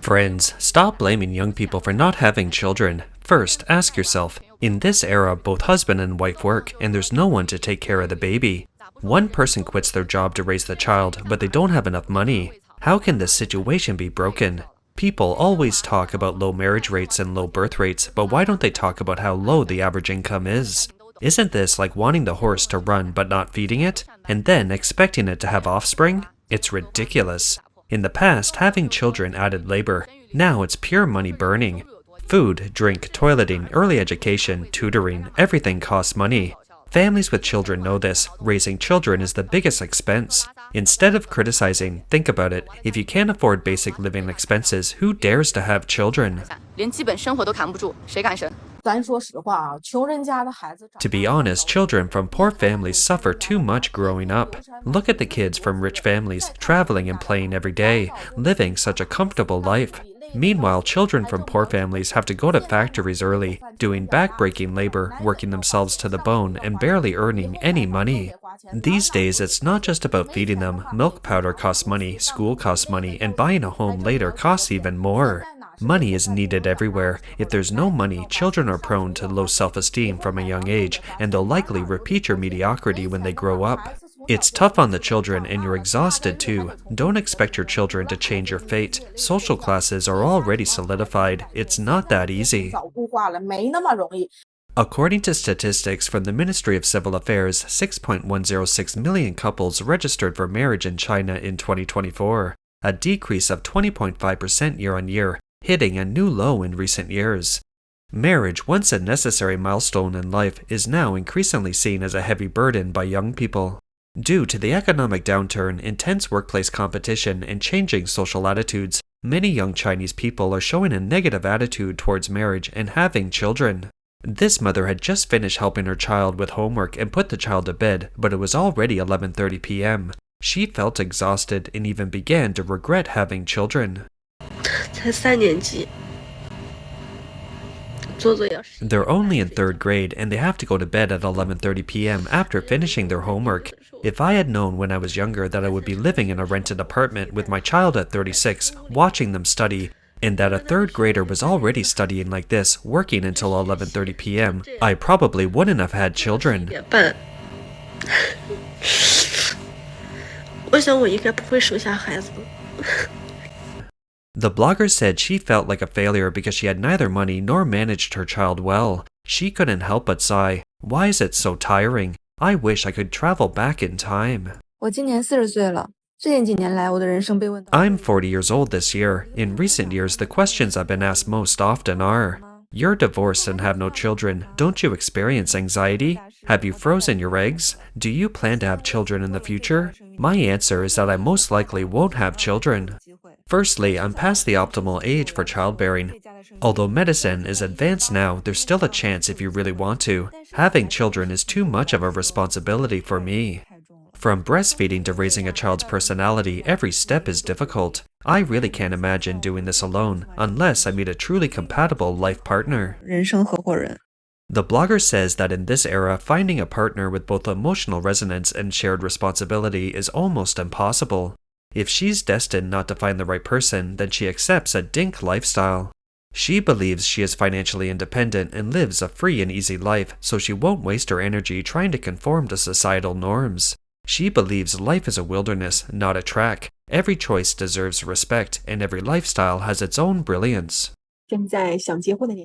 Friends, stop blaming young people for not having children. First, ask yourself, in this era, both husband and wife work, and there's no one to take care of the baby. One person quits their job to raise the child, but they don't have enough money. How can this situation be broken? People always talk about low marriage rates and low birth rates, but why don't they talk about how low the average income is? Isn't this like wanting the horse to run but not feeding it, and then expecting it to have offspring? It's ridiculous. In the past, having children added labor. Now it's pure money burning. Food, drink, toileting, early education, tutoring, everything costs money. Families with children know this. Raising children is the biggest expense. Instead of criticizing, think about it. If you can't afford basic living expenses, who dares to have children? To be honest, children from poor families suffer too much growing up. Look at the kids from rich families, traveling and playing every day, living such a comfortable life. Meanwhile, children from poor families have to go to factories early, doing back-breaking labor, working themselves to the bone, and barely earning any money. These days, it's not just about feeding them. Milk powder costs money, school costs money, and buying a home later costs even more. Money is needed everywhere. If there's no money, children are prone to low self-esteem from a young age, and they'll likely repeat your mediocrity when they grow up. It's tough on the children, and you're exhausted too. Don't expect your children to change your fate. Social classes are already solidified. It's not that easy. According to statistics from the Ministry of Civil Affairs, 6.106 million couples registered for marriage in China in 2024, a decrease of 20.5% year-on-year, hitting a new low in recent years. Marriage, once a necessary milestone in life, is now increasingly seen as a heavy burden by young people. Due to the economic downturn, intense workplace competition, and changing social attitudes, many young Chinese people are showing a negative attitude towards marriage and having children. This mother had just finished helping her child with homework and put the child to bed, but it was already 11:30 p.m. She felt exhausted and even began to regret having children. They're only in 3rd grade and they have to go to bed at 11:30 p.m. after finishing their homework. If I had known when I was younger that I would be living in a rented apartment with my child at 36, watching them study, and that a 3rd grader was already studying like this, working until 11:30 p.m., I probably wouldn't have had children. The blogger said she felt like a failure because she had neither money nor managed her child well. She couldn't help but sigh. Why is it so tiring? I wish I could travel back in time. I'm 40 years old this year. In recent years, the questions I've been asked most often are, you're divorced and have no children. Don't you experience anxiety? Have you frozen your eggs? Do you plan to have children in the future? My answer is that I most likely won't have children. Firstly, I'm past the optimal age for childbearing. Although medicine is advanced now, there's still a chance if you really want to. Having children is too much of a responsibility for me. From breastfeeding to raising a child's personality, every step is difficult. I really can't imagine doing this alone, unless I meet a truly compatible life partner. The blogger says that in this era, finding a partner with both emotional resonance and shared responsibility is almost impossible. If she's destined not to find the right person, then she accepts a dink lifestyle. She believes she is financially independent and lives a free and easy life, so she won't waste her energy trying to conform to societal norms. She believes life is a wilderness, not a track. Every choice deserves respect, and every lifestyle has its own brilliance.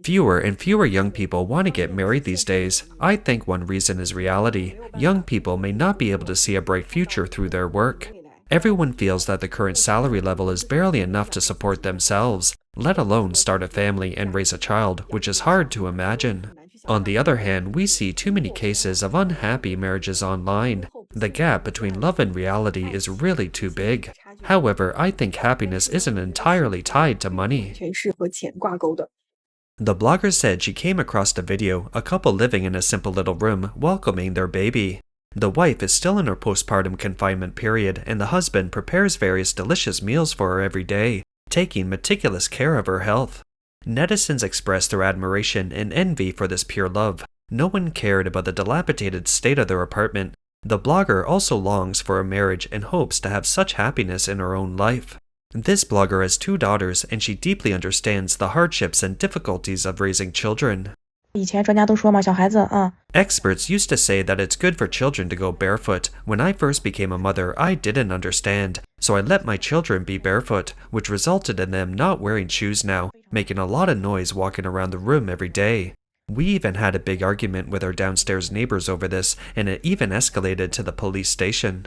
Fewer and fewer young people want to get married these days. I think one reason is reality. Young people may not be able to see a bright future through their work. Everyone feels that the current salary level is barely enough to support themselves, let alone start a family and raise a child, which is hard to imagine. On the other hand, we see too many cases of unhappy marriages online. The gap between love and reality is really too big. However, I think happiness isn't entirely tied to money. The blogger said she came across a video, a couple living in a simple little room, welcoming their baby. The wife is still in her postpartum confinement period, and the husband prepares various delicious meals for her every day, taking meticulous care of her health. Netizens expressed their admiration and envy for this pure love. No one cared about the dilapidated state of their apartment. The blogger also longs for a marriage and hopes to have such happiness in her own life. This blogger has 2 daughters and she deeply understands the hardships and difficulties of raising children. 以前专家都说嘛，小孩子 Experts used to say that it's good for children to go barefoot. When I first became a mother, I didn't understand, so I let my children be barefoot, which resulted in them not wearing shoes now, making a lot of noise walking around the room every day. We even had a big argument with our downstairs neighbors over this, and it even escalated to the police station.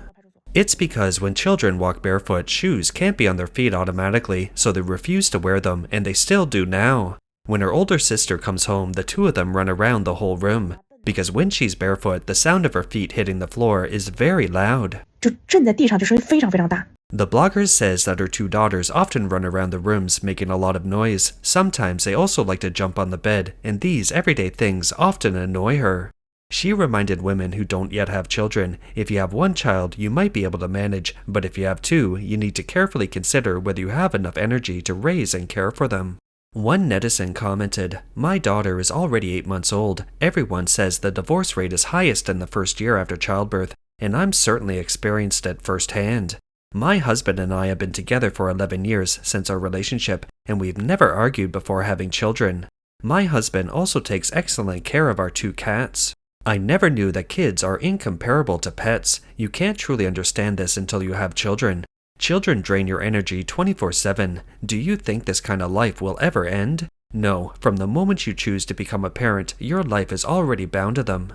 It's because when children walk barefoot, shoes can't be on their feet automatically, so they refuse to wear them, and they still do now. When her older sister comes home, the two of them run around the whole room. Because when she's barefoot, the sound of her feet hitting the floor is very loud. 就震在地上就声音非常非常大。 The blogger says that her 2 daughters often run around the rooms making a lot of noise. Sometimes they also like to jump on the bed, and these everyday things often annoy her. She reminded women who don't yet have children, if you have 1 child, you might be able to manage, but if you have 2, you need to carefully consider whether you have enough energy to raise and care for them. One netizen commented, "My daughter is already 8 months old. Everyone says the divorce rate is highest in the first year after childbirth, and I'm certainly experienced it firsthand. My husband and I have been together for 11 years since our relationship, and we've never argued before having children. My husband also takes excellent care of our 2 cats. I never knew that kids are incomparable to pets. You can't truly understand this until you have children. Children drain your energy 24/7. Do you think this kind of life will ever end? No, from the moment you choose to become a parent, your life is already bound to them."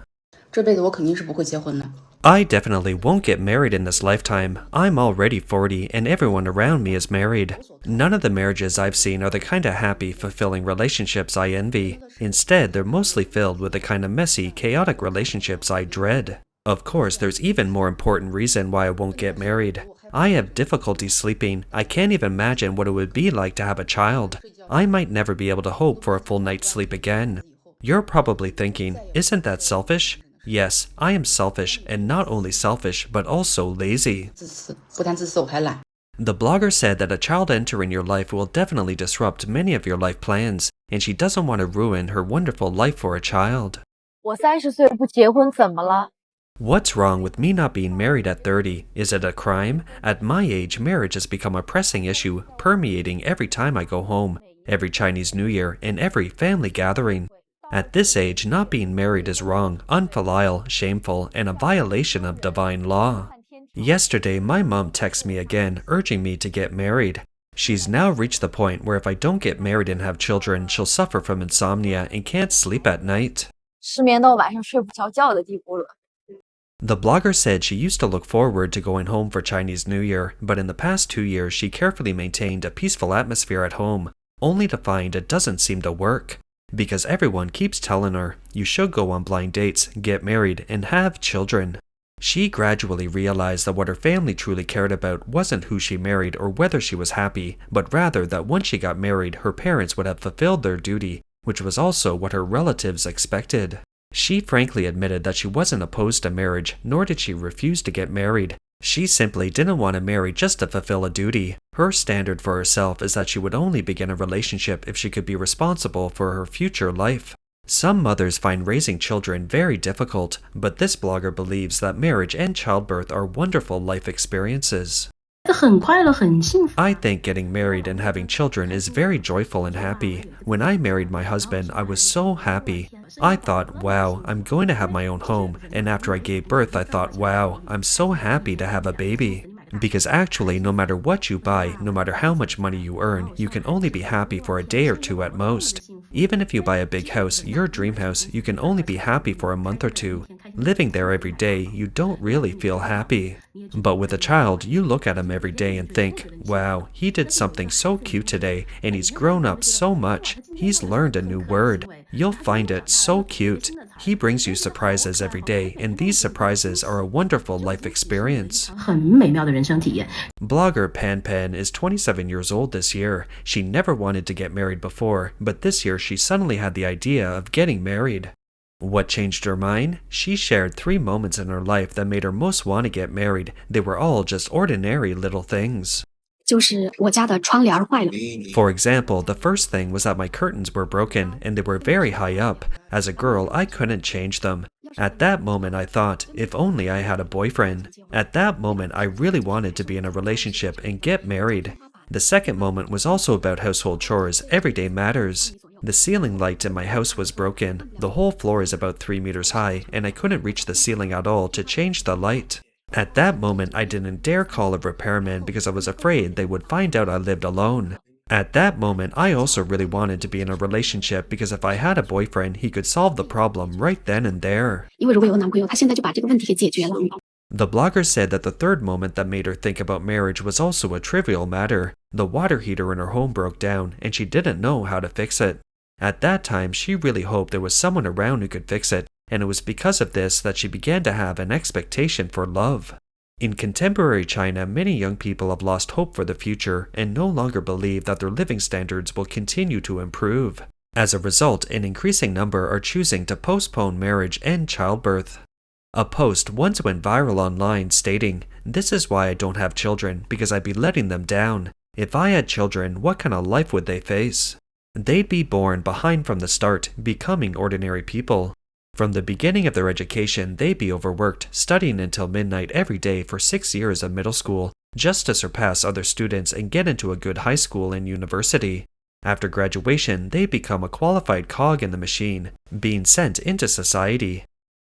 这辈子我肯定是不会结婚的。 I definitely won't get married in this lifetime. I'm already 40 and everyone around me is married. None of the marriages I've seen are the kind of happy, fulfilling relationships I envy. Instead, they're mostly filled with the kind of messy, chaotic relationships I dread. Of course, there's even more important reason why I won't get married. I have difficulty sleeping. I can't even imagine what it would be like to have a child. I might never be able to hope for a full night's sleep again. You're probably thinking, isn't that selfish? Yes, I am selfish, and not only selfish, but also lazy. 自私，不但自私，我还懒。 The blogger said that a child entering your life will definitely disrupt many of your life plans, and she doesn't want to ruin her wonderful life for a child. 我30岁不结婚怎么了？ What's wrong with me not being married at 30? Is it a crime? At my age, marriage has become a pressing issue, permeating every time I go home, every Chinese New Year, and every family gathering. At this age, not being married is wrong, unfilial, shameful, and a violation of divine law. Yesterday, my mom texted me again, urging me to get married. She's now reached the point where if I don't get married and have children, she'll suffer from insomnia and can't sleep at night. 失眠到晚上睡不着觉的地步了。 The blogger said she used to look forward to going home for Chinese New Year, but in the past 2 years she carefully maintained a peaceful atmosphere at home, only to find it doesn't seem to work. Because everyone keeps telling her, you should go on blind dates, get married, and have children. She gradually realized that what her family truly cared about wasn't who she married or whether she was happy, but rather that once she got married, her parents would have fulfilled their duty, which was also what her relatives expected. She frankly admitted that she wasn't opposed to marriage, nor did she refuse to get married. She simply didn't want to marry just to fulfill a duty. Her standard for herself is that she would only begin a relationship if she could be responsible for her future life. Some mothers find raising children very difficult, but this blogger believes that marriage and childbirth are wonderful life experiences. 很快乐，很幸福。 I think getting married and having children is very joyful and happy. When I married my husband, I was so happy. I thought, wow, I'm going to have my own home. And after I gave birth, I thought, wow, I'm so happy to have a baby. Because actually, no matter what you buy, no matter how much money you earn, you can only be happy for a day or two at most. Even if you buy a big house, your dream house, you can only be happy for a month or two. Living there every day, you don't really feel happy. But with a child, you look at him every day and think, wow, he did something so cute today, and he's grown up so much. He's learned a new word. You'll find it so cute. He brings you surprises every day, and these surprises are a wonderful life experience. 很美妙的人生体验。 Blogger Pan Pan is 27 years old this year. She never wanted to get married before, but this year she suddenly had the idea of getting married. What changed her mind? She shared 3 moments in her life that made her most want to get married. They were all just ordinary little things. 就是我家的窗帘坏了。 For example, the first thing was that my curtains were broken and they were very high up. As a girl, I couldn't change them. At that moment, I thought, if only I had a boyfriend. At that moment, I really wanted to be in a relationship and get married. The second moment was also about household chores, everyday matters. The ceiling light in my house was broken. The whole floor is about 3 meters high, and I couldn't reach the ceiling at all to change the light. At that moment, I didn't dare call a repairman because I was afraid they would find out I lived alone. At that moment, I also really wanted to be in a relationship because if I had a boyfriend, he could solve the problem right then and there. 因为如果有个男朋友，他现在就把这个问题给解决了。 The blogger said that the third moment that made her think about marriage was also a trivial matter. The water heater in her home broke down, and she didn't know how to fix it. At that time, she really hoped there was someone around who could fix it, and it was because of this that she began to have an expectation for love. In contemporary China, many young people have lost hope for the future and no longer believe that their living standards will continue to improve. As a result, an increasing number are choosing to postpone marriage and childbirth. A post once went viral online stating, "This is why I don't have children, because I'd be letting them down. If I had children, what kind of life would they face? They'd be born behind from the start, becoming ordinary people. From the beginning of their education, they'd be overworked, studying until midnight every day for 6 years of middle school, just to surpass other students and get into a good high school and university. After graduation, they'd become a qualified cog in the machine, being sent into society.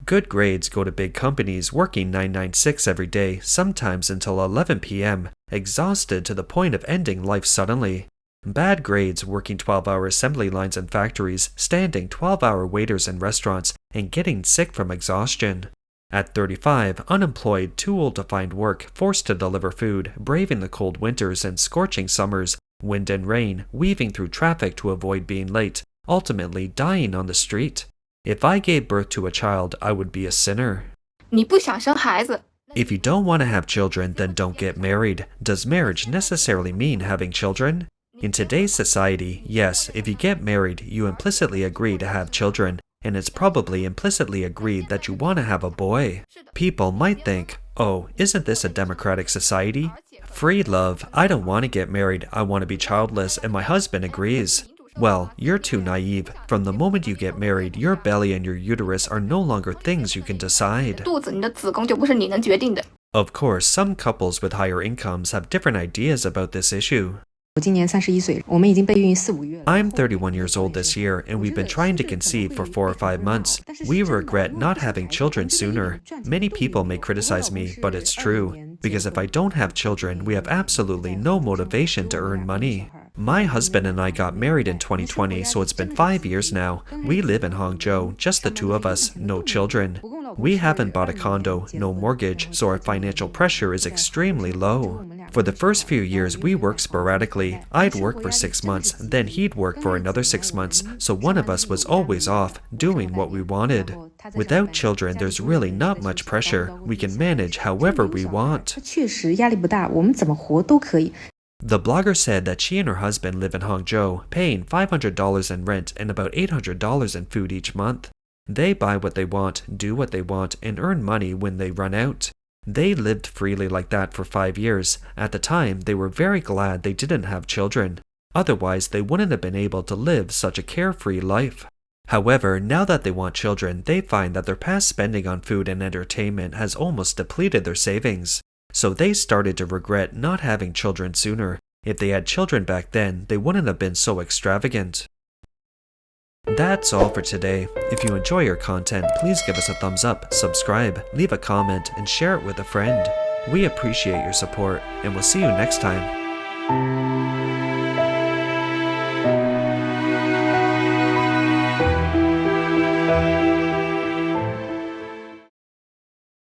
Good grades go to big companies working 996 every day, sometimes until 11 p.m., exhausted to the point of ending life suddenly. Bad grades working 12-hour assembly lines in factories, standing 12-hour waiters in restaurants, and getting sick from exhaustion. At 35, unemployed, too old to find work, forced to deliver food, braving the cold winters and scorching summers, wind and rain, weaving through traffic to avoid being late, ultimately dying on the street. If I gave birth to a child, I would be a sinner." 你不想生孩子， If you don't want to have children, then don't get married. Does marriage necessarily mean having children? In today's society, yes, if you get married, you implicitly agree to have children, and it's probably implicitly agreed that you want to have a boy. People might think, "Oh, isn't this a democratic society? Free love, I don't want to get married, I want to be childless, and my husband agrees." Well, you're too naive. From the moment you get married, your belly and your uterus are no longer things you can decide. 肚子你的子宫就不是你能决定的。 Of course, some couples with higher incomes have different ideas about this issue. 我今年31岁，我们已经备孕4、5月了。 I'm 31 years old this year, and we've been trying to conceive for 4 or 5 months. We regret not having children sooner. Many people may criticize me, but it's true. Because if I don't have children, we have absolutely no motivation to earn money. My husband and I got married in 2020, so it's been 5 years now. We live in Hangzhou, just the two of us, no children. We haven't bought a condo, no mortgage, so our financial pressure is extremely low. For the first few years, we worked sporadically. I'd work for 6 months, then he'd work for another 6 months, so one of us was always off, doing what we wanted. Without children, there's really not much pressure. We can manage however we want. 确实压力不大，我们怎么活都可以。 The blogger said that she and her husband live in Hangzhou, paying $500 in rent and about $800 in food each month. They buy what they want, do what they want, and earn money when they run out. They lived freely like that for 5 years. At the time, they were very glad they didn't have children. Otherwise, they wouldn't have been able to live such a carefree life. However, now that they want children, they find that their past spending on food and entertainment has almost depleted their savings. So they started to regret not having children sooner. If they had children back then, they wouldn't have been so extravagant. That's all for today. If you enjoy our content, please give us a thumbs up, subscribe, leave a comment, and share it with a friend. We appreciate your support, and we'll see you next time.